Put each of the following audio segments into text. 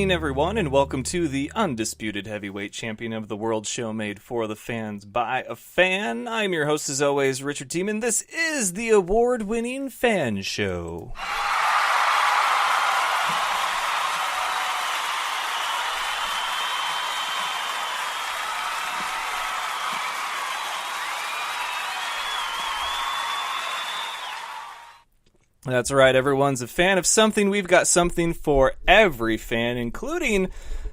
evening, everyone, and welcome to the undisputed heavyweight champion of the world show made for the fans by a fan. I'm your host, as always, Richard Tiemann. This is the award-winning Fan Show. That's right, everyone's a fan of something. We've got something for every fan, including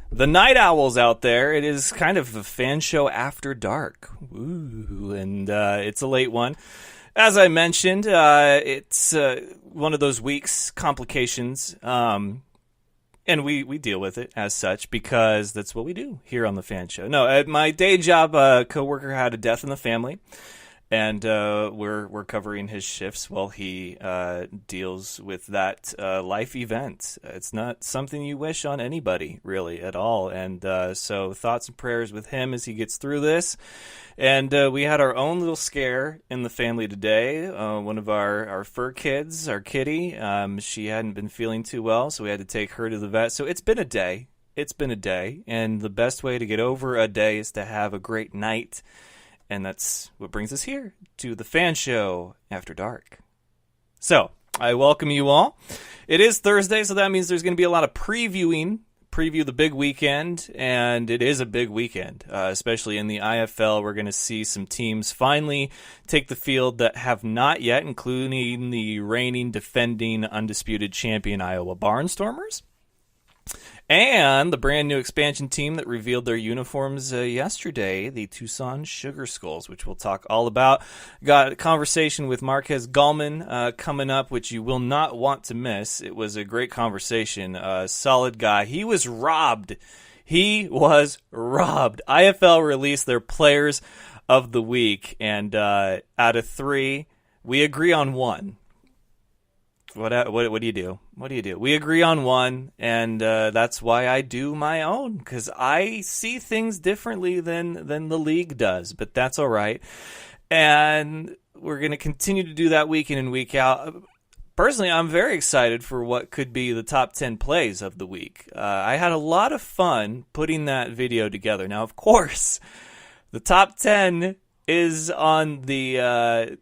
the night owls out there. It is kind of a fan show after dark. Ooh, and it's a late one. As I mentioned, it's one of those weeks, complications, and we deal with it as such because that's what we do here on the Fan Show. No, at my day job, a coworker had a death in the family. And we're covering his shifts while he deals with that life event. It's not something you wish on anybody, really, at all. And so thoughts and prayers with him as he gets through this. And we had our own little scare in the family today. One of our fur kids, our kitty, she hadn't been feeling too well, so we had to take her to the vet. So it's been a day. It's been a day. And the best way to get over a day is to have a great night. And that's what brings us here to the Fan Show After Dark. So, I welcome you all. It is Thursday, so that means there's going to be a lot of preview the big weekend, and it is a big weekend, especially in the IFL. We're going to see some teams finally take the field that have not yet, including the reigning, defending, undisputed champion Iowa Barnstormers. And the brand new expansion team that revealed their uniforms yesterday, the Tucson Sugar Skulls, which we'll talk all about. Got a conversation with Marquez Gollman coming up, which you will not want to miss. It was a great conversation. Solid guy. He was robbed. IFL released their players of the week, and out of 3, we agree on 1. What do you do? What do you do? We agree on 1, and that's why I do my own, because I see things differently than the league does, but that's all right. And we're going to continue to do that week in and week out. Personally, I'm very excited for what could be the top 10 plays of the week. I had a lot of fun putting that video together. Now, of course, the top 10 is on the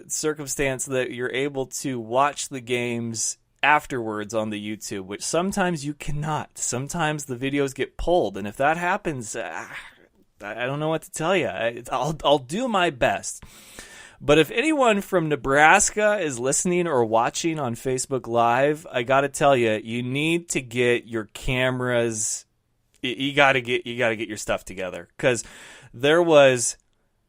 circumstance that you're able to watch the games afterwards on the YouTube, which sometimes you cannot. Sometimes the videos get pulled, and if that happens, I don't know what to tell you. I'll do my best. But if anyone from Nebraska is listening or watching on Facebook Live, I got to tell you, you need to get your cameras. You got to get your stuff together, because there was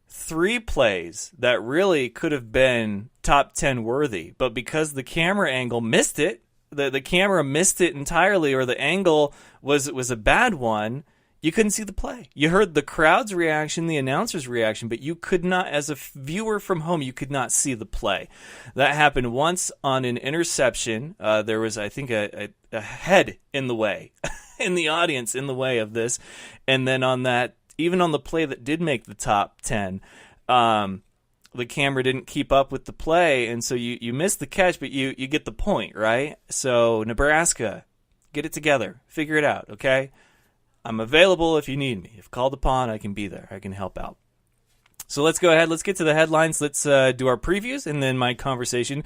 3 plays that really could have been top 10 worthy, but because the camera angle missed it, the camera missed it entirely, or the angle was a bad one, you couldn't see the play. You heard the crowd's reaction, the announcer's reaction, but you could not, as a viewer from home, you could not see the play. That happened once on an interception. There was, I think, a head in the way, in the audience in the way of this, and then on that, even on the play that did make the top 10, the camera didn't keep up with the play, and so you missed the catch, but you get the point, right? So, Nebraska, get it together. Figure it out, okay? I'm available if you need me. If called upon, I can be there. I can help out. So let's go ahead. Let's get to the headlines. Let's do our previews, and then my conversation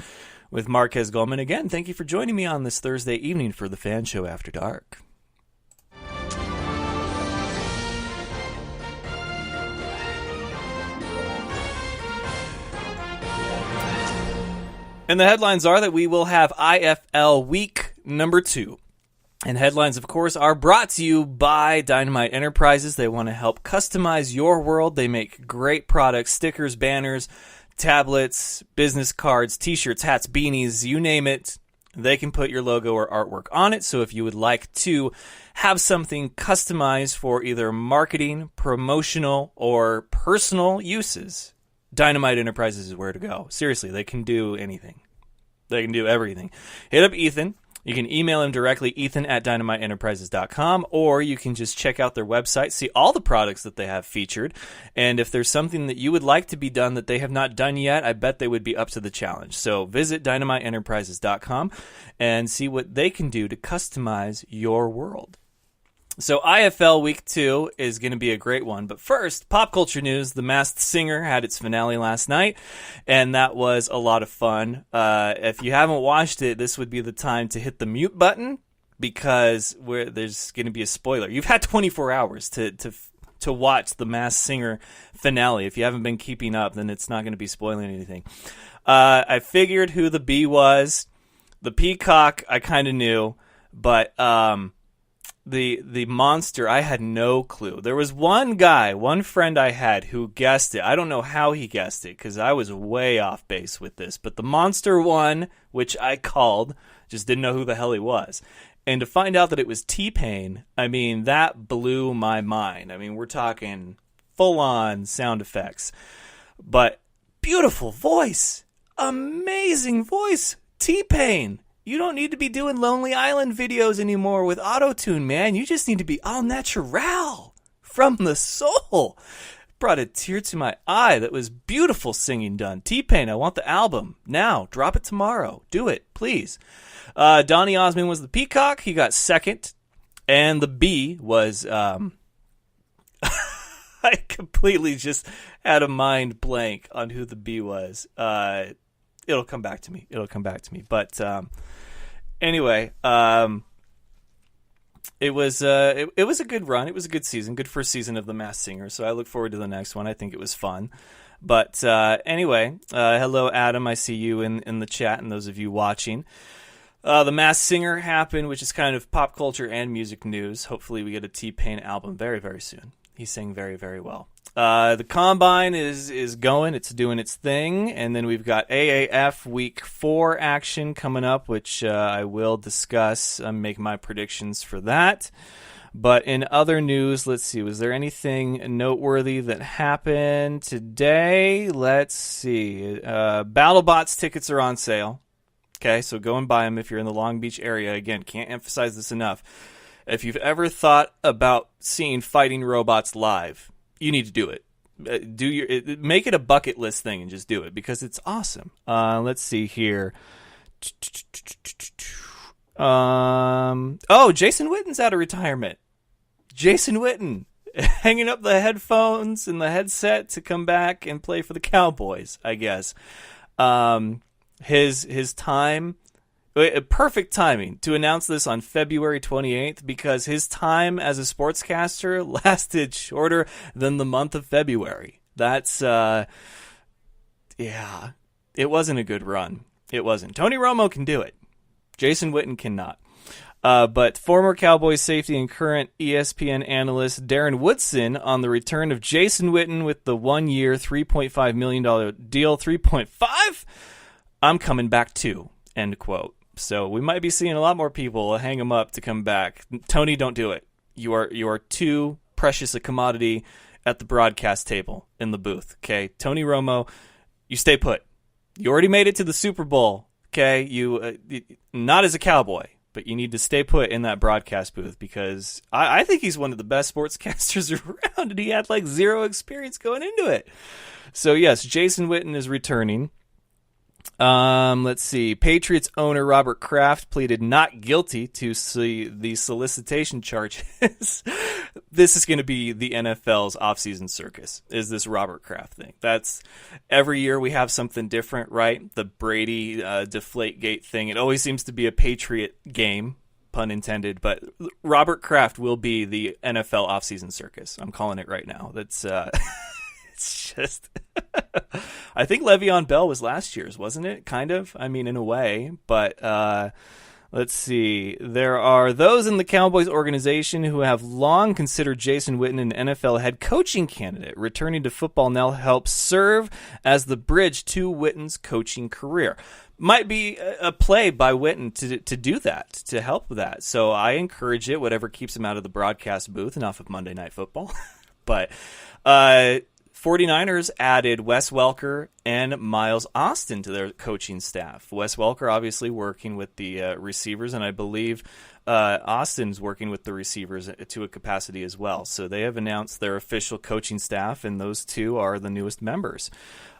with Marquez Gollman. Again, thank you for joining me on this Thursday evening for the Fan Show After Dark. And the headlines are that we will have IFL week number 2. And headlines, of course, are brought to you by Dynamite Enterprises. They want to help customize your world. They make great products, stickers, banners, tablets, business cards, t-shirts, hats, beanies, you name it. They can put your logo or artwork on it. So if you would like to have something customized for either marketing, promotional, or personal uses, Dynamite Enterprises is where to go. Seriously, they can do anything. They can do everything. Hit up Ethan. You can email him directly, ethan@dynamiteenterprises.com, or you can just check out their website, see all the products that they have featured, and if there's something that you would like to be done that they have not done yet, I bet they would be up to the challenge. So visit dynamiteenterprises.com and see what they can do to customize your world. So IFL Week 2 is going to be a great one. But first, pop culture news. The Masked Singer had its finale last night, and that was a lot of fun. If you haven't watched it, this would be the time to hit the mute button because there's going to be a spoiler. You've had 24 hours to watch the Masked Singer finale. If you haven't been keeping up, then it's not going to be spoiling anything. I figured who the bee was. The peacock, I kind of knew, but... The monster, I had no clue. There was one friend I had who guessed it. I don't know how he guessed it because I was way off base with this. But the monster one, which I called, just didn't know who the hell he was. And to find out that it was T-Pain, I mean, that blew my mind. I mean, we're talking full-on sound effects. But beautiful voice. Amazing voice. T-Pain. You don't need to be doing Lonely Island videos anymore with auto-tune, man. You just need to be all natural, from the soul. Brought a tear to my eye. That was beautiful singing done. T-Pain, I want the album. Now, drop it tomorrow. Do it, please. Donny Osmond was the peacock. He got second. And the bee was... I completely just had a mind blank on who the bee was. It'll come back to me. But... Anyway, it was a good run. It was a good season, good first season of The Masked Singer. So I look forward to the next one. I think it was fun. But anyway, hello Adam. I see you in the chat, and those of you watching. The Masked Singer happened, which is kind of pop culture and music news. Hopefully, we get a T-Pain album very, very soon. He sang very, very well. The Combine is going. It's doing its thing. And then we've got AAF Week 4 action coming up, which I will discuss and make my predictions for that. But in other news, let's see. Was there anything noteworthy that happened today? Let's see. BattleBots tickets are on sale. Okay, so go and buy them if you're in the Long Beach area. Again, can't emphasize this enough. If you've ever thought about seeing fighting robots live, you need to do it. Make it a bucket list thing and just do it because it's awesome. Let's see here. Jason Witten's out of retirement. Jason Witten hanging up the headphones and the headset to come back and play for the Cowboys, I guess. His time, perfect timing to announce this on February 28th because his time as a sportscaster lasted shorter than the month of February. That's, it wasn't a good run. It wasn't. Tony Romo can do it. Jason Witten cannot. But former Cowboys safety and current ESPN analyst Darren Woodson on the return of Jason Witten with the 1-year, $3.5 million deal. 3.5? I'm coming back too, end quote. So we might be seeing a lot more people hang him up to come back. Tony, don't do it. You are too precious a commodity at the broadcast table in the booth, okay? Tony Romo, you stay put. You already made it to the Super Bowl, okay? You not as a Cowboy, but you need to stay put in that broadcast booth because I think he's one of the best sportscasters around, and he had like zero experience going into it. So yes, Jason Witten is returning. Let's see. Patriots owner Robert Kraft pleaded not guilty to the solicitation charges. This is going to be the NFL's offseason circus, is this Robert Kraft thing. That's every year we have something different, right? The Brady Deflategate thing. It always seems to be a Patriot game, pun intended, but Robert Kraft will be the NFL offseason circus. I'm calling it right now. That's it's just I think Le'Veon Bell was last year's, wasn't it? Kind of. I mean, in a way. But let's see. There are those in the Cowboys organization who have long considered Jason Witten an NFL head coaching candidate. Returning to football now helps serve as the bridge to Witten's coaching career. Might be a play by Witten to do that, to help with that. So I encourage it, whatever keeps him out of the broadcast booth and off of Monday Night Football. But 49ers added Wes Welker and Miles Austin to their coaching staff. Wes Welker obviously working with the receivers, and I believe Austin's working with the receivers to a capacity as well. So they have announced their official coaching staff, and those two are the newest members.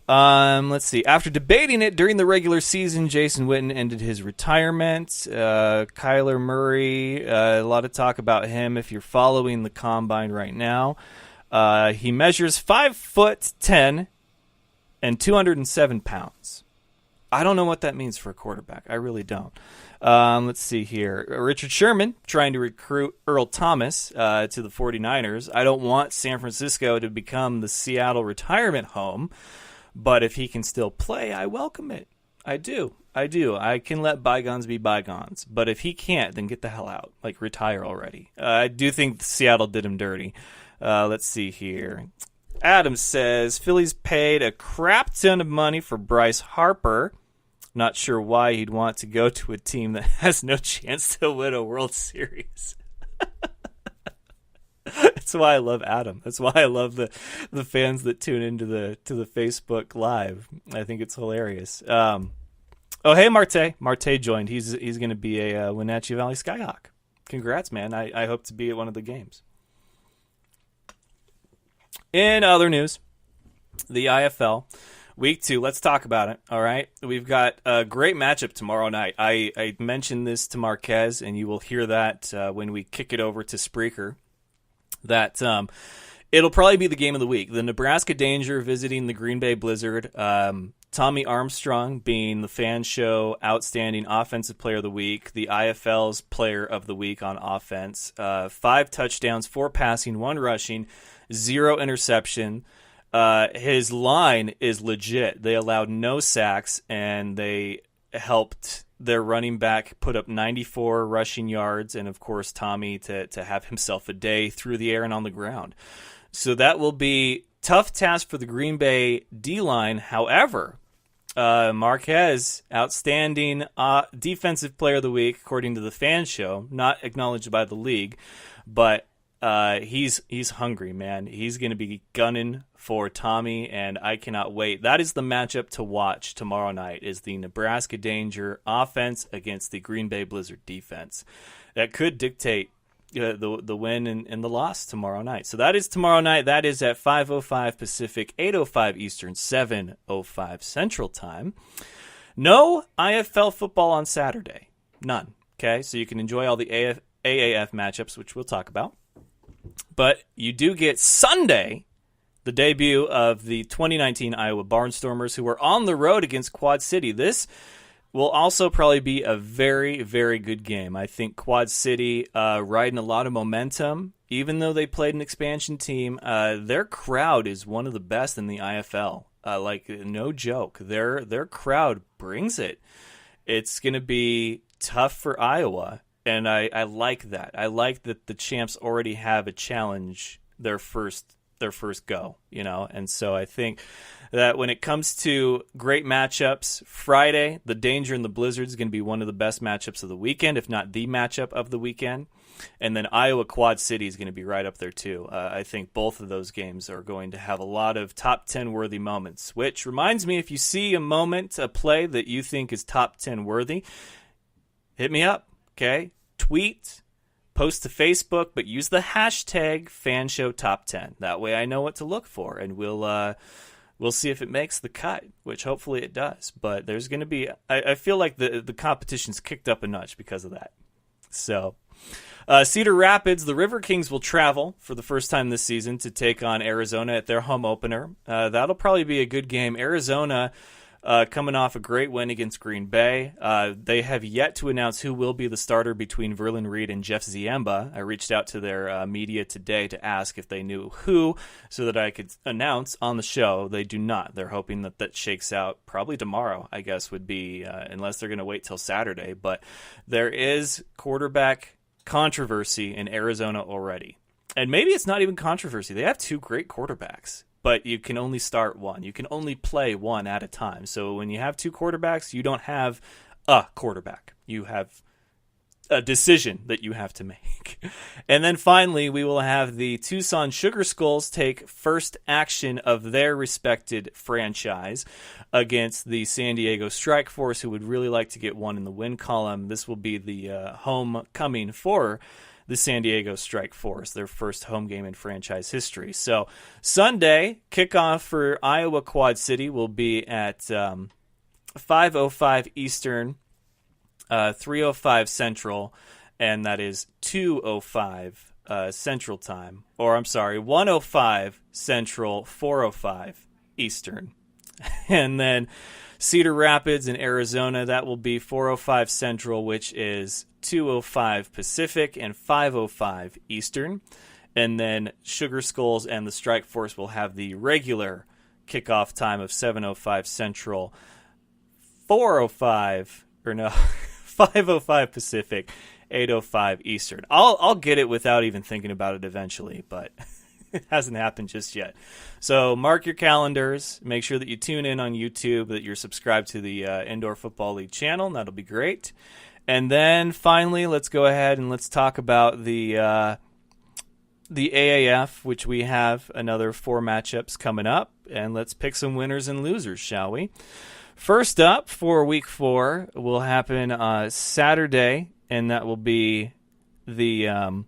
Let's see. After debating it during the regular season, Jason Witten ended his retirement. Kyler Murray, a lot of talk about him if you're following the combine right now. He measures 5'10" and 207 pounds. I don't know what that means for a quarterback. I really don't. Let's see here. Richard Sherman trying to recruit Earl Thomas to the 49ers. I don't want San Francisco to become the Seattle retirement home, but if he can still play, I welcome it. I do. I can let bygones be bygones. But if he can't, then get the hell out. Like, retire already. I do think Seattle did him dirty. Let's see here. Adam says, Phillies paid a crap ton of money for Bryce Harper. Not sure why he'd want to go to a team that has no chance to win a World Series. That's why I love Adam. That's why I love the fans that tune into the Facebook Live. I think it's hilarious. Oh, hey, Marte. Marte joined. He's going to be a Wenatchee Valley Skyhawk. Congrats, man. I hope to be at one of the games. In other news, the IFL, Week 2, let's talk about it, all right? We've got a great matchup tomorrow night. I mentioned this to Marquez, and you will hear that when we kick it over to Spreaker, that it'll probably be the game of the week. The Nebraska Danger visiting the Green Bay Blizzard. Tommy Armstrong being the Fan Show Outstanding Offensive Player of the Week, the IFL's Player of the Week on offense. 5 touchdowns, 4 passing, 1 rushing, 0 interception. His line is legit. They allowed no sacks, and they helped their running back put up 94 rushing yards, and, of course, Tommy to have himself a day through the air and on the ground. So that will be tough task for the Green Bay D-line. However, Marquez, outstanding defensive player of the week, according to the Fan Show, not acknowledged by the league, but he's hungry, man. He's going to be gunning for Tommy, and I cannot wait. That is the matchup to watch tomorrow night, is the Nebraska Danger offense against the Green Bay Blizzard defense. That could dictate the win and the loss tomorrow night. So that is tomorrow night. That is at 5:05 Pacific, 8:05 Eastern, 7:05 Central Time. No IFL football on Saturday. None. Okay, so you can enjoy all the AAF matchups, which we'll talk about. But you do get Sunday, the debut of the 2019 Iowa Barnstormers, who are on the road against Quad City. This will also probably be a very, very good game. I think Quad City riding a lot of momentum. Even though they played an expansion team, their crowd is one of the best in the IFL. No joke. Their crowd brings it. It's going to be tough for Iowa, and I like that. I like that the champs already have a challenge their first go, and so I think that when it comes to great matchups, Friday, the Danger and the Blizzard is going to be one of the best matchups of the weekend, if not the matchup of the weekend. And then Iowa Quad City is going to be right up there too. I think both of those games are going to have a lot of top 10 worthy moments, which reminds me, if you see a moment, a play that you think is top 10 worthy, hit me up, okay? Tweet, post to Facebook, but use the hashtag FanShowTop10. That way I know what to look for, and we'll see if it makes the cut, which hopefully it does. But there's going to be, I feel like the competition's kicked up a notch because of that. So, Cedar Rapids, the River Kings will travel for the first time this season to take on Arizona at their home opener. That'll probably be a good game. Arizona coming off a great win against Green Bay. They have yet to announce who will be the starter between Verlin Reed and Jeff Ziemba. I reached out to their media today to ask if they knew who so that I could announce on the show. They do not. They're hoping that shakes out probably tomorrow, I guess, would be, unless they're going to wait till Saturday. But there is quarterback controversy in Arizona already. And maybe it's not even controversy. They have 2 great quarterbacks, but you can only start one. You can only play one at a time. So when you have 2 quarterbacks, you don't have a quarterback. You have a decision that you have to make. And then finally, we will have the Tucson Sugar Skulls take first action of their respected franchise against the San Diego Strike Force, who would really like to get one in the win column. This will be the homecoming for the San Diego Strike Force, their first home game in franchise history. So Sunday, kickoff for Iowa Quad City will be at 5:05 Eastern, 3:05 Central, and that is 2:05 Central Time. Or, I'm sorry, 1:05 Central, 4:05 Eastern. And then Cedar Rapids in Arizona, that will be 4:05 Central, which is 2:05 Pacific and 5:05 Eastern. And then Sugar Skulls and the Strike Force will have the regular kickoff time of 7:05 Central, 5:05 Pacific, 8:05 Eastern. I'll get it without even thinking about it eventually, but it hasn't happened just yet. So mark your calendars. Make sure that you tune in on YouTube, that you're subscribed to the Indoor Football League channel, and that'll be great. And then finally, let's go ahead and let's talk about the AAF, which we have another 4 matchups coming up, and let's pick some winners and losers, shall we? First up for Week 4 will happen Saturday, and that will be the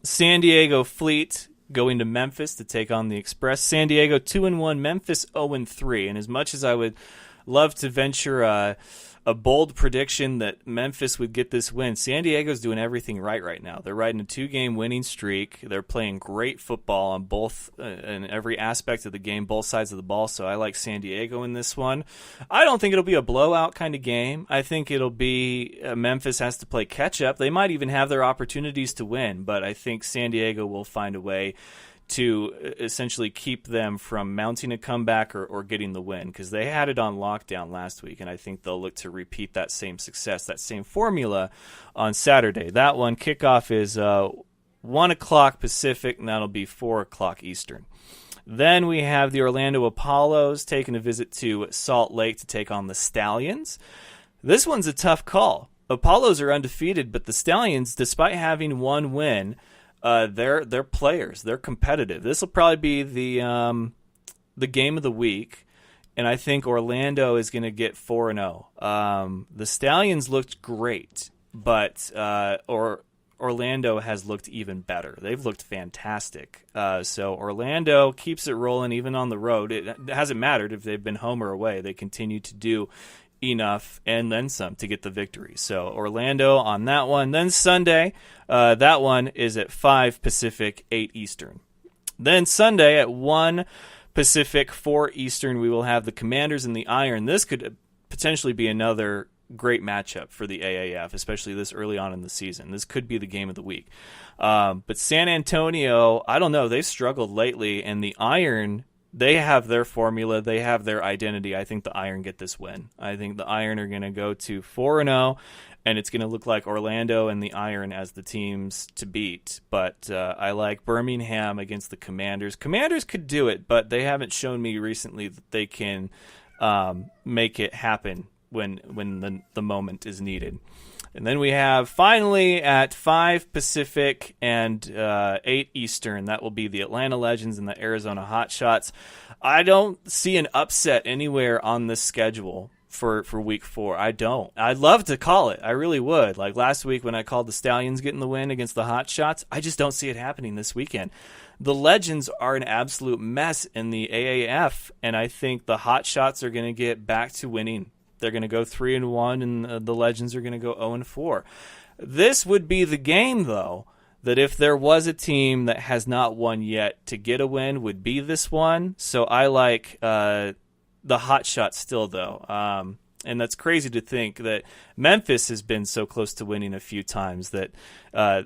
San Diego Fleet going to Memphis to take on the Express. San Diego 2-1, Memphis 0-3. And as much as I would love to venture a bold prediction that Memphis would get this win, San Diego's doing everything right now. They're riding a 2-game winning streak. They're playing great football on both in every aspect of the game, both sides of the ball. So I like San Diego in this one. I don't think it'll be a blowout kind of game. I think it'll be Memphis has to play catch up. They might even have their opportunities to win, but I think San Diego will find a way to essentially keep them from mounting a comeback or getting the win, because they had it on lockdown last week, and I think they'll look to repeat that same success, that same formula on Saturday. That one, kickoff is 1 o'clock Pacific, and that'll be 4 o'clock Eastern. Then we have the Orlando Apollos taking a visit to Salt Lake to take on the Stallions. This one's a tough call. Apollos are undefeated, but the Stallions, despite having one win, they're players. They're competitive. This will probably be the game of the week, and I think Orlando is going to get 4-0. The Stallions looked great, but Orlando has looked even better. They've looked fantastic. So Orlando keeps it rolling even on the road. It hasn't mattered if they've been home or away. They continue to do enough and then some to get the victory. So Orlando on that one. Then Sunday, that one is at 5 Pacific, 8 Eastern. Then Sunday at 1 Pacific, 4 Eastern, we will have the Commanders and the Iron. This could potentially be another great matchup for the AAF, especially this early on in the season. This could be the game of the week. But San Antonio, I don't know, they've struggled lately, and the Iron, they have their formula. They have their identity. I think the Iron get this win. I think the Iron are going to go to 4-0, and it's going to look like Orlando and the Iron as the teams to beat. But I like Birmingham against the Commanders. Commanders could do it, but they haven't shown me recently that they can make it happen when the moment is needed. And then we have finally at 5 Pacific and 8 Eastern, that will be the Atlanta Legends and the Arizona Hotshots. I don't see an upset anywhere on this schedule for Week 4. I don't. I'd love to call it. I really would. Like last week when I called the Stallions getting the win against the Hotshots, I just don't see it happening this weekend. The Legends are an absolute mess in the AAF, and I think the Hotshots are going to get back to winning. They're going to go 3-1, and the Legends are going to go 0-4. This would be the game, though, that if there was a team that has not won yet to get a win, would be this one. So I like the Hotshots still, though. And that's crazy to think that Memphis has been so close to winning a few times that I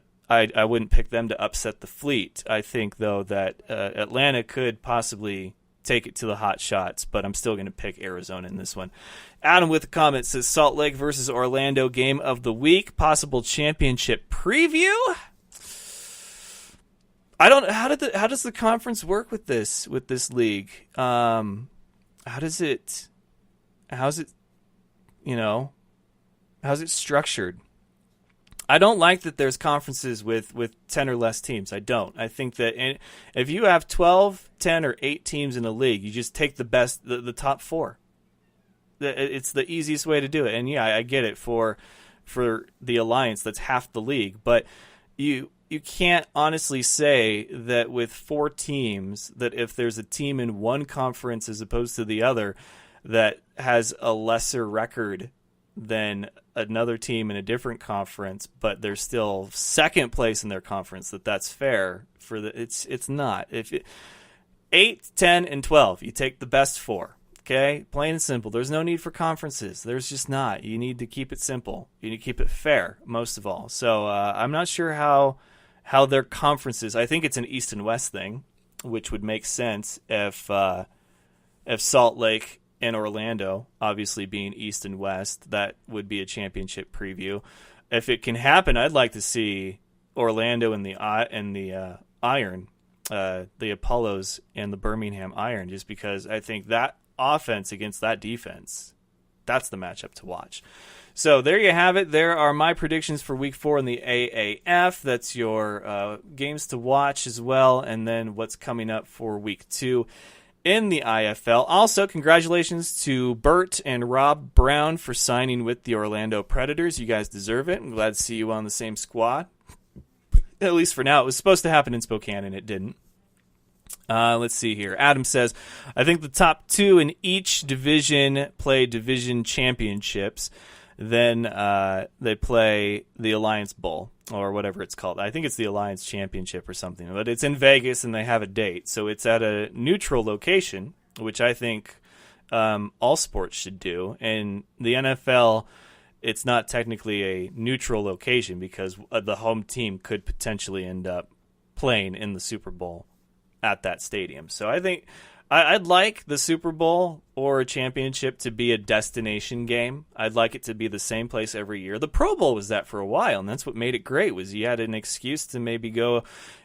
wouldn't pick them to upset the Fleet. I think, though, that Atlanta could possibly take it to the Hotshots, but I'm still going to pick Arizona in this one. Adam with a comment says Salt Lake versus Orlando game of the week, possible championship preview. I don't. How does the conference work with this league? How's it structured? I don't like that there's conferences with 10 or less teams. I don't. I think that if you have 12, 10, or 8 teams in a league, you just take the best, the top 4. It's the easiest way to do it. And yeah, I get it for the alliance, that's half the league, but you can't honestly say that with 4 teams, that if there's a team in one conference as opposed to the other that has a lesser record than another team in a different conference, but they're still second place in their conference, that's fair for it's not. 8, 10, and 12, you take the best 4. Okay, plain and simple. There's no need for conferences. There's just not. You need to keep it simple. You need to keep it fair, most of all. So I'm not sure how their conferences. I think it's an East and West thing, which would make sense if Salt Lake and Orlando, obviously being East and West, that would be a championship preview. If it can happen, I'd like to see Orlando and the Iron, the Apollos and the Birmingham Iron, just because I think that offense against that defense, that's the matchup to watch. So there you have it. There are my predictions for Week 4 in the AAF. That's your games to watch as well, and then what's coming up for Week 2 in the IFL. Also, congratulations to Bert and Rob Brown for signing with the Orlando Predators. You guys deserve it. I'm glad to see you on the same squad. At least for now. It was supposed to happen in Spokane, and it didn't. Let's see here. Adam says, I think the top 2 in each division play division championships. Then they play the Alliance Bowl, or whatever it's called. I think it's the Alliance Championship or something. But it's in Vegas, and they have a date. So it's at a neutral location, which I think all sports should do. And the NFL, it's not technically a neutral location because the home team could potentially end up playing in the Super Bowl at that stadium. So I think I'd like the Super Bowl or a championship to be a destination game. I'd like it to be the same place every year. The Pro Bowl was that for a while, and that's what made it great, was you had an excuse to maybe go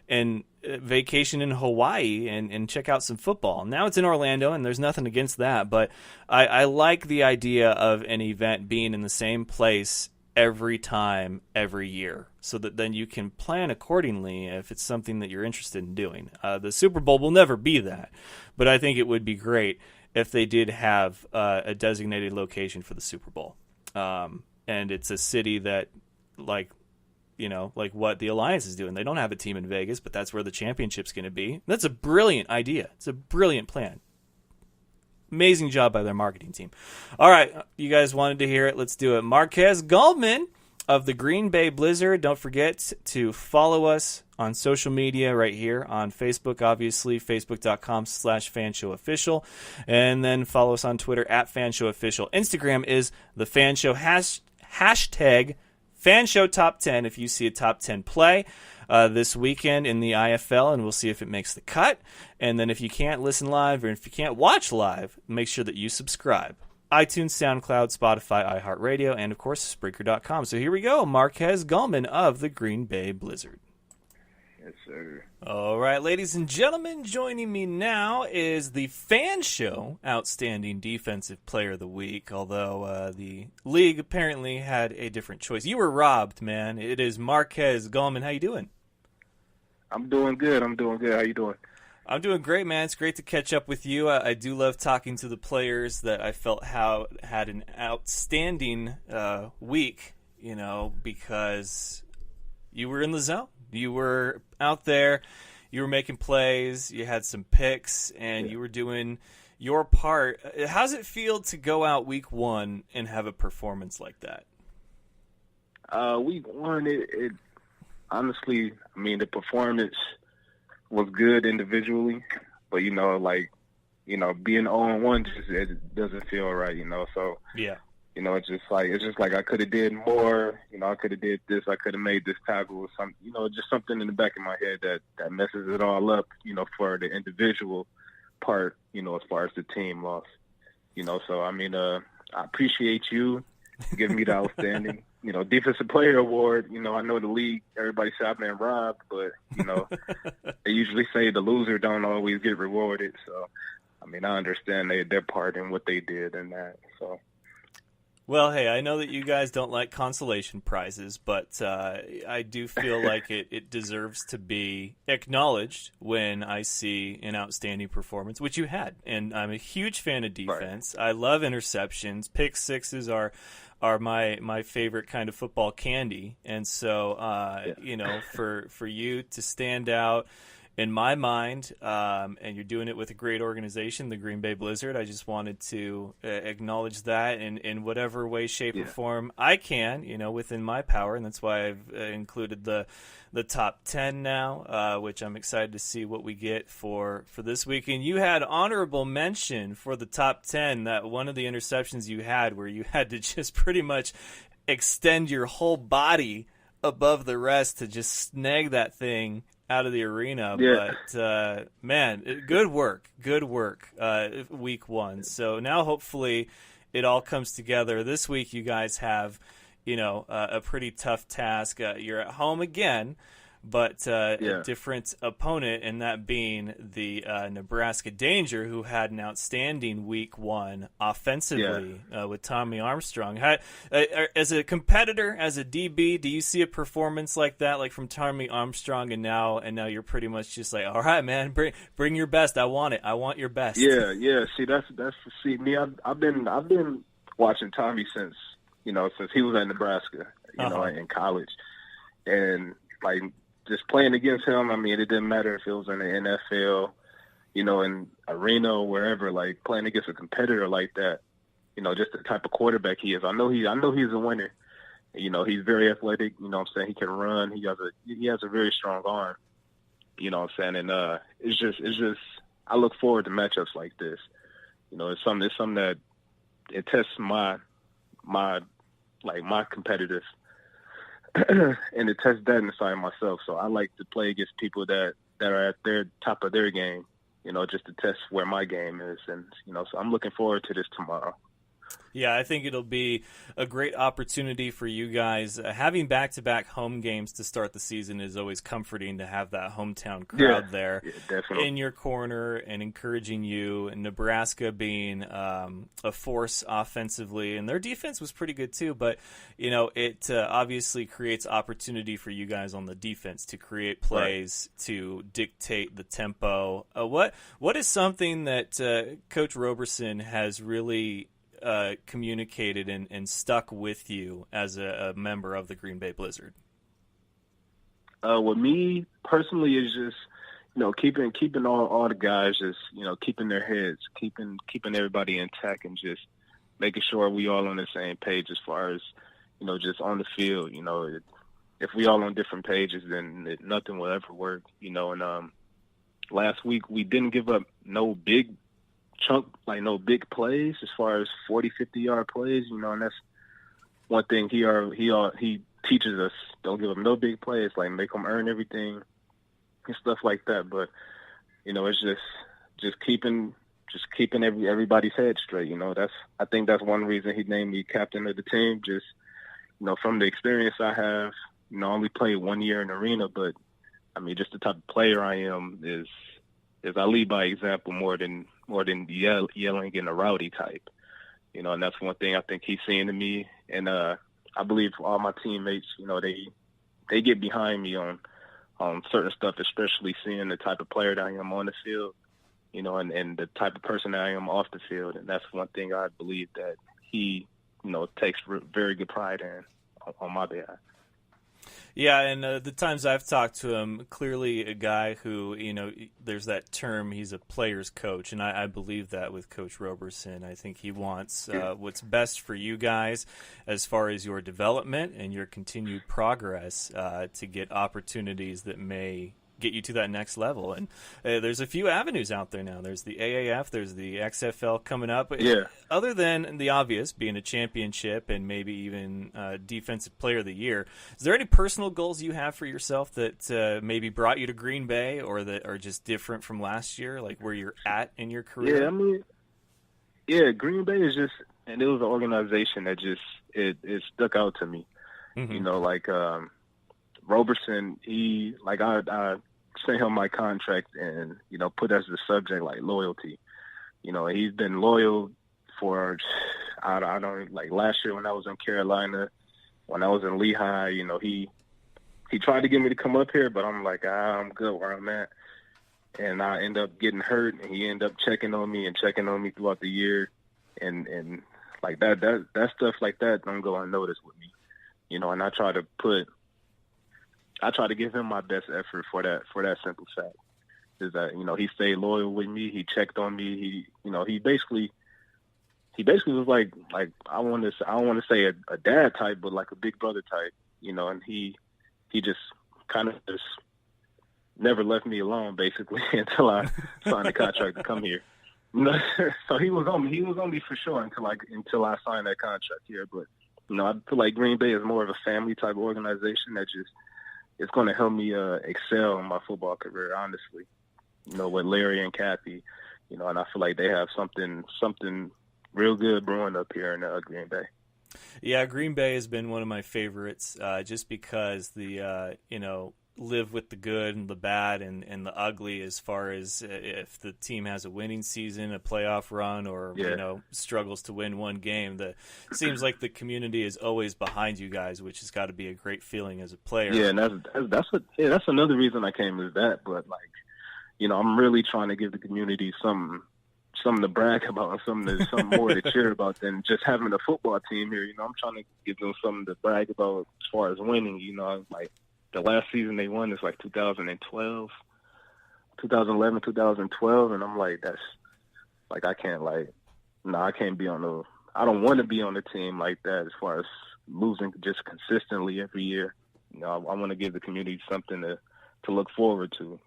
and vacation in Hawaii and check out some football. Now it's in Orlando, and there's nothing against that, but I like the idea of an event being in the same place every time, every year, so that then you can plan accordingly if it's something that you're interested in doing. The Super Bowl will never be that, but I think it would be great if they did have a designated location for the Super Bowl. And it's a city that, like what the Alliance is doing. They don't have a team in Vegas, but that's where the championship's going to be. That's a brilliant idea. It's a brilliant plan. Amazing job by their marketing team. All right, you guys wanted to hear it. Let's do it. Marquez Gollman of the Green Bay Blizzard. Don't forget to follow us on social media right here on Facebook, obviously, facebook.com/fanshowofficial. And then follow us on Twitter @fanshowofficial. Instagram is the Fan Show, hashtag Fanshow Top 10 if you see a Top 10 play this weekend in the IFL, and we'll see if it makes the cut. And then if you can't listen live or if you can't watch live, make sure that you subscribe. iTunes, SoundCloud, Spotify, iHeartRadio, and, of course, Spreaker.com. So here we go. Marquez Gollman of the Green Bay Blizzard. Yes, sir. All right, ladies and gentlemen, joining me now is the Fan Show Outstanding Defensive Player of the Week, although the league apparently had a different choice. You were robbed, man. It is Marquez Gollman. How you doing? I'm doing good. How you doing? I'm doing great, man. It's great to catch up with you. I do love talking to the players that I felt had an outstanding week, because you were in the zone. You were out there, you were making plays, you had some picks, and you were doing your part. How does it feel to go out week 1 and have a performance like that? Week 1, it honestly, the performance was good individually, but being 0-1 it doesn't feel right, So yeah. It's just like I could have did more. I could have did this. I could have made this tackle or something. Just something in the back of my head that messes it all up. For the individual part. As far as the team loss. So I appreciate you giving me the outstanding, defensive player award. I know the league. Everybody said I've been robbed, but they usually say the loser don't always get rewarded. So I understand their part in what they did and that. So. Well, hey, I know that you guys don't like consolation prizes, but I do feel like it deserves to be acknowledged when I see an outstanding performance, which you had. And I'm a huge fan of Right. defense. I love interceptions. Pick sixes are my favorite kind of football candy. And so, Yeah. for you to stand out in my mind, and you're doing it with a great organization, the Green Bay Blizzard. I just wanted to acknowledge that in whatever way, shape, or Yeah. form I can, within my power, and that's why I've included the top 10 now, which I'm excited to see what we get for this week. And you had honorable mention for the top 10, that one of the interceptions you had where you had to just pretty much extend your whole body above the rest to just snag that thing out of the arena. Yeah. But man, good work, week one. So now hopefully it all comes together. This week you guys have, a pretty tough task. You're at home again, but a Yeah. different opponent, and that being the Nebraska Danger, who had an outstanding week one offensively with Tommy Armstrong. As a competitor, as a DB, do you see a performance like that, like from Tommy Armstrong, and now you're pretty much just like, all right, man, bring your best. I want it. I want your best. Yeah. Yeah. See, see me. I've been watching Tommy since he was at Nebraska, in college, and like just playing against him. I mean, it didn't matter if it was in the NFL, in arena or wherever. Like playing against a competitor like that, just the type of quarterback he is. I know he's a winner. He's very athletic. You know what I'm saying? He can run. He has a very strong arm. You know what I'm saying? And it's just I look forward to matchups like this. It's something that it tests my competitive and it tests that inside myself. So I like to play against people that are at their top of their game, just to test where my game is. And, so I'm looking forward to this tomorrow. Yeah, I think it'll be a great opportunity for you guys. Having back-to-back home games to start the season is always comforting, to have that hometown crowd there in your corner and encouraging you. And Nebraska being a force offensively, and their defense was pretty good too. But it obviously creates opportunity for you guys on the defense to create plays, to dictate the tempo. What is something that Coach Roberson has really communicated and stuck with you as a member of the Green Bay Blizzard? With me personally, is just keeping all the guys just keeping their heads, keeping everybody intact, and just making sure we all on the same page as far as just on the field. If we all on different pages, then nothing will ever work. And last week we didn't give up no big no big plays as far as 40, 50-yard plays, and that's one thing he teaches us. Don't give them no big plays, like make them earn everything and stuff like that. But, it's just keeping everybody's head straight. I think that's one reason he named me captain of the team. Just, from the experience I have, I only played 1 year in the arena, but I mean, just the type of player I am is I lead by example more than yelling and a rowdy type, and that's one thing I think he's seeing in me. And I believe all my teammates, they get behind me on certain stuff, especially seeing the type of player that I am on the field, and the type of person that I am off the field. And that's one thing I believe that he, takes very good pride in on my behalf. Yeah, and the times I've talked to him, clearly a guy who, there's that term, he's a player's coach, and I believe that with Coach Roberson. I think he wants what's best for you guys as far as your development and your continued progress to get opportunities that may get you to that next level. And there's a few avenues out there now. There's the AAF, there's the XFL coming up. Yeah. Other than the obvious, being a championship and maybe even Defensive Player of the Year, is there any personal goals you have for yourself that maybe brought you to Green Bay or that are just different from last year, like where you're at in your career? Yeah, I mean, Green Bay is just, and it was an organization that just, it stuck out to me. Mm-hmm. Roberson, I sent him my contract and, put as the subject, like, loyalty. He's been loyal for, I don't like last year when I was in Carolina, when I was in Lehigh. He tried to get me to come up here, but I'm like, I'm good where I'm at. And I end up getting hurt, and he ended up checking on me throughout the year, and like that stuff like that don't go unnoticed with me, And I try to give him my best effort for that simple fact is that he stayed loyal with me, he checked on me, he basically was like I don't want to say a dad type, but like a big brother type, and he just kind of just never left me alone basically until I signed the contract to come here. So he was on me for sure until I signed that contract here. But I feel like Green Bay is more of a family type organization that just it's going to help me excel in my football career. Honestly, with Larry and Kathy, and I feel like they have something real good brewing up here in Green Bay. Yeah, Green Bay has been one of my favorites, just because the live with the good and the bad and the ugly as far as if the team has a winning season, a playoff run, or struggles to win one game. Seems like the community is always behind you guys, which has got to be a great feeling as a player. Yeah, and that's another reason I came is that. But I'm really trying to give the community something to brag about and something more to cheer about than just having a football team here. I'm trying to give them something to brag about as far as winning. Like the last season they won is like 2011, 2012, and I'm like, that's like I can't I can't be I don't want to be on a team like that as far as losing just consistently every year. I want to give the community something to look forward to.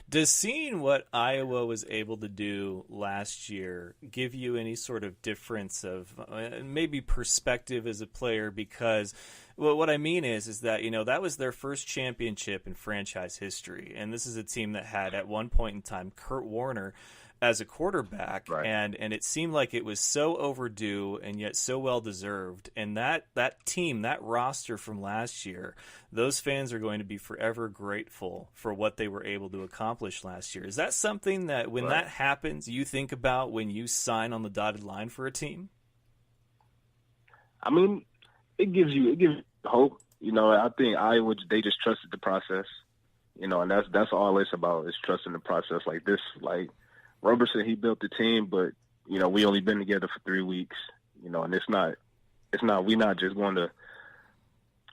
Does seeing what Iowa was able to do last year give you any sort of difference of maybe perspective as a player? Because what I mean is that, that was their first championship in franchise history. And this is a team that had at one point in time Kurt Warner as a quarterback, right. and it seemed like it was so overdue and yet so well deserved. And that team, that roster from last year, those fans are going to be forever grateful for what they were able to accomplish last year. Is that something that when that happens, you think about when you sign on the dotted line for a team? I mean, it gives you hope. I think Iowa, they just trusted the process, and that's all it's about is trusting the process. Like this, Roberson, he built the team, but we only been together for 3 weeks, and we're not just going to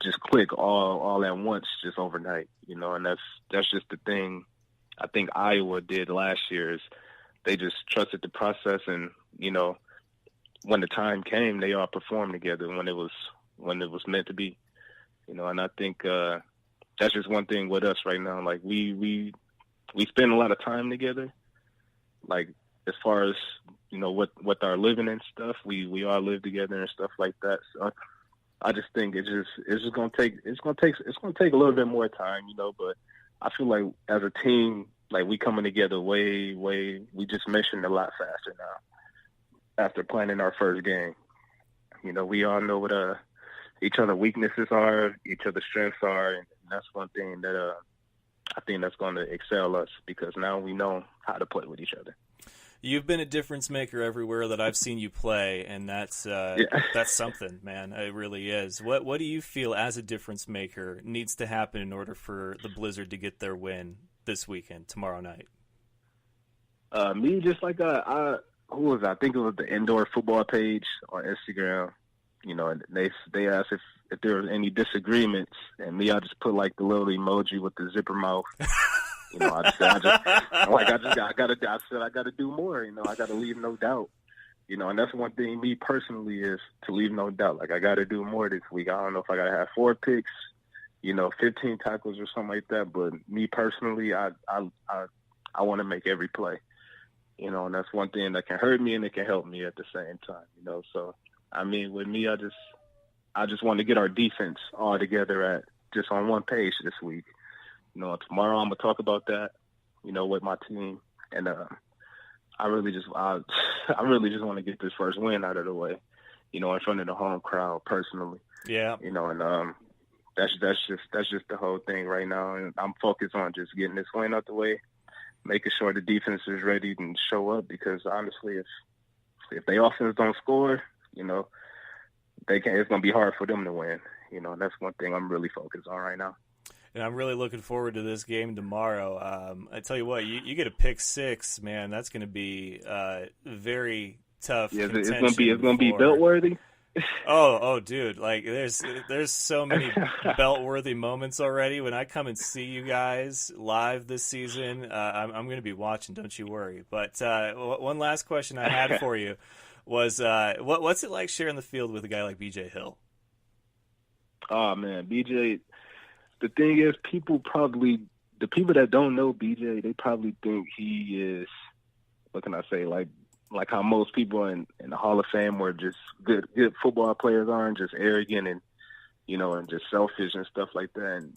just click all at once just overnight, and that's just the thing I think Iowa did last year is they just trusted the process, and when the time came, they all performed together when it was meant to be, and I think that's just one thing with us right now. Like we spend a lot of time together. Like as far as with our living and stuff, we all live together and stuff like that. So I just think it's gonna take a little bit more time, But I feel like as a team, like we coming together way we just meshing a lot faster now after playing in our first game. We all know what each other's weaknesses are, each other's strengths are, and that's one thing that I think that's going to excel us because now we know how to play with each other. You've been a difference maker everywhere that I've seen you play, and that's that's something, man. It really is. What do you feel as a difference maker needs to happen in order for the Blizzard to get their win this weekend, tomorrow night? Me, just like who was I think it was the indoor football page on Instagram. And they asked if there was any disagreements, and me, I just put like the little emoji with the zipper mouth. I gotta do more. I gotta leave no doubt. And that's one thing me personally is to leave no doubt. Like I gotta do more this week. I don't know if I gotta have 4 picks, 15 tackles or something like that. But me personally, I want to make every play. And that's one thing that can hurt me and it can help me at the same time. So. I mean, with me, I just want to get our defense all together just on one page this week. Tomorrow I'm gonna talk about that, with my team, and I really just want to get this first win out of the way, in front of the home crowd personally. Yeah. And that's just the whole thing right now, and I'm focused on just getting this win out the way, making sure the defense is ready and show up because honestly, if they offense don't score, you know, they can't. It's gonna be hard for them to win. You know, and that's one thing I'm really focused on right now. And I'm really looking forward to this game tomorrow. I tell you what, you get a pick six, man. That's going to be very tough. Yeah, it's gonna be belt worthy. Oh, dude! Like, there's so many belt-worthy moments already. When I come and see you guys live this season, I'm going to be watching. Don't you worry. But one last question I had for you was, what's it like sharing the field with a guy like B.J. Hill? Oh man, B.J. The thing is, the people that don't know B.J., they probably think he is, what can I say, like how most people in the Hall of Fame were just good football players are, and just arrogant and, you know, and just selfish and stuff like that.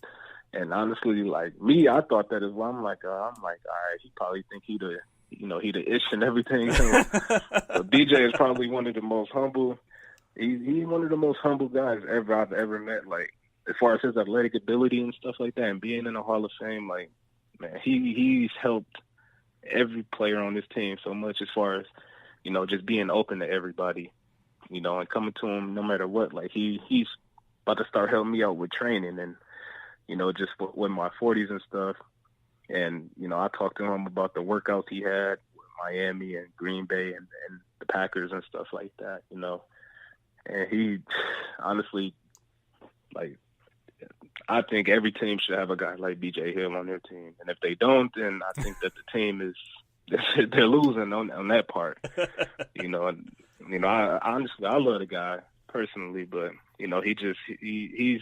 And honestly, like me, I thought that as well. I'm like, all right, he probably think he the ish and everything. But BJ is probably one of the most humble. He's one of the most humble guys I've ever met. Like, as far as his athletic ability and stuff like that, and being in the Hall of Fame, like, man, he's helped every player on this team so much, as far as, you know, just being open to everybody, you know, and coming to him no matter what. Like, he's about to start helping me out with training and, you know, just with my 40s and stuff. And, you know, I talked to him about the workouts he had with Miami and Green Bay and the Packers and stuff like that, you know. And he, honestly, like, I think every team should have a guy like B.J. Hill on their team. And if they don't, then I think that the team they're losing on that part. You know, I honestly, I love the guy personally, but, you know, he's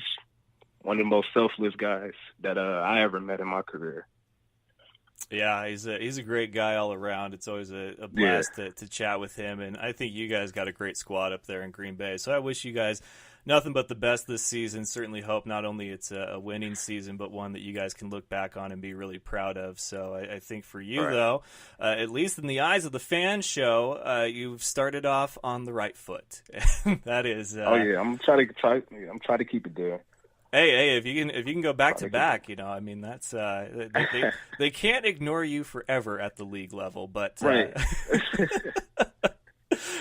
one of the most selfless guys that I ever met in my career. Yeah, he's a great guy all around. It's always a blast to chat with him, and I think you guys got a great squad up there in Green Bay. So I wish you guys nothing but the best this season. Certainly hope not only it's a winning season, but one that you guys can look back on and be really proud of. So I think for you, though, at least in the eyes of the fan show, you've started off on the right foot. That is. I'm trying to keep it there. Hey! If you can go back to back, you know, I mean, that's they can't ignore you forever at the league level, but right.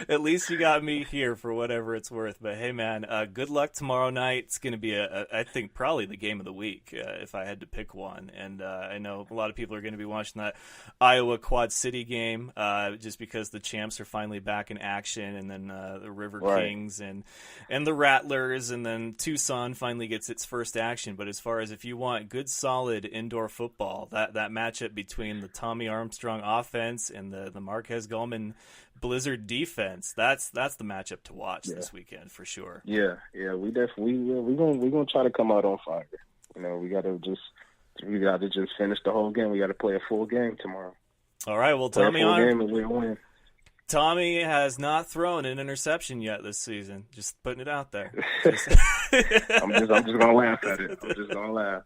At least you got me here for whatever it's worth. But hey, man, good luck tomorrow night. It's going to be I think probably the game of the week if I had to pick one. And I know a lot of people are going to be watching that Iowa Quad City game just because the champs are finally back in action, and then the River Kings and the Rattlers, and then Tucson finally gets its first action. But as far as if you want good, solid indoor football, that matchup between the Tommy Armstrong offense and the Marquez Gollman Blizzard defense, that's the matchup to watch this weekend for sure. Yeah, we definitely we're gonna try to come out on fire. You know, we gotta just finish the whole game. We gotta play a full game tomorrow. All right, well, play Tommy, a full game and we'll win. Tommy has not thrown an interception yet this season. Just putting it out there. I'm just gonna laugh at it. I'm just gonna laugh.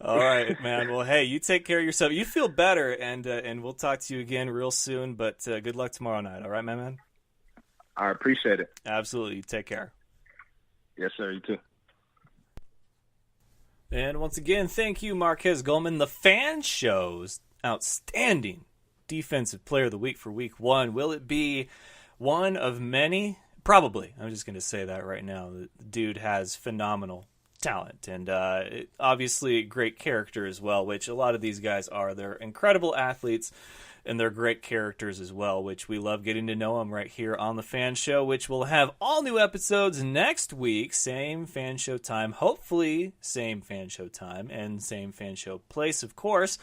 All right, man. Well, hey, you take care of yourself. You feel better, and we'll talk to you again real soon. But good luck tomorrow night. All right, my man? I appreciate it. Absolutely. Take care. Yes, sir. You too. And once again, thank you, Marquez Gollman. The Fan Show's outstanding Defensive Player of the Week for Week 1. Will it be one of many? Probably. I'm just going to say that right now. The dude has phenomenal talent and obviously great character as well, which a lot of these guys are. They're incredible athletes and they're great characters as well, which we love getting to know them right here on the Fan Show, which will have all new episodes next week. Same Fan Show time, hopefully same Fan Show time and same Fan Show place, of course,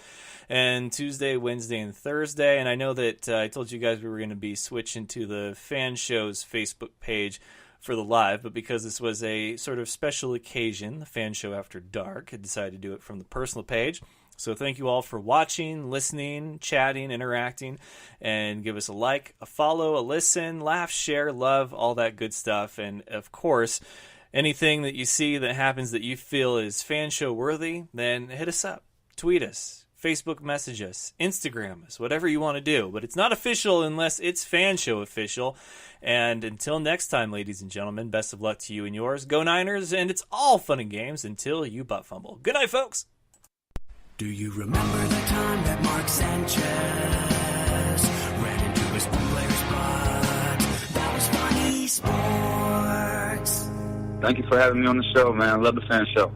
and Tuesday, Wednesday, and Thursday. And I know that I told you guys we were going to be switching to the Fan Show's Facebook page for the live, but because this was a sort of special occasion, the Fan Show After Dark, I decided to do it from the personal page. So thank you all for watching, listening, chatting, interacting, and give us a like, a follow, a listen, laugh, share, love, all that good stuff. And of course, anything that you see that happens that you feel is Fan Show worthy, then hit us up, tweet us, Facebook message us, Instagram us, whatever you want to do. But it's not official unless it's Fan Show official. And until next time, ladies and gentlemen, best of luck to you and yours. Go Niners, and it's all fun and games until you butt fumble. Good night, folks. Do you remember the time that Mark Sanchez ran into his player's butt? Sports. Thank you for having me on the show, man. I love the Fan Show.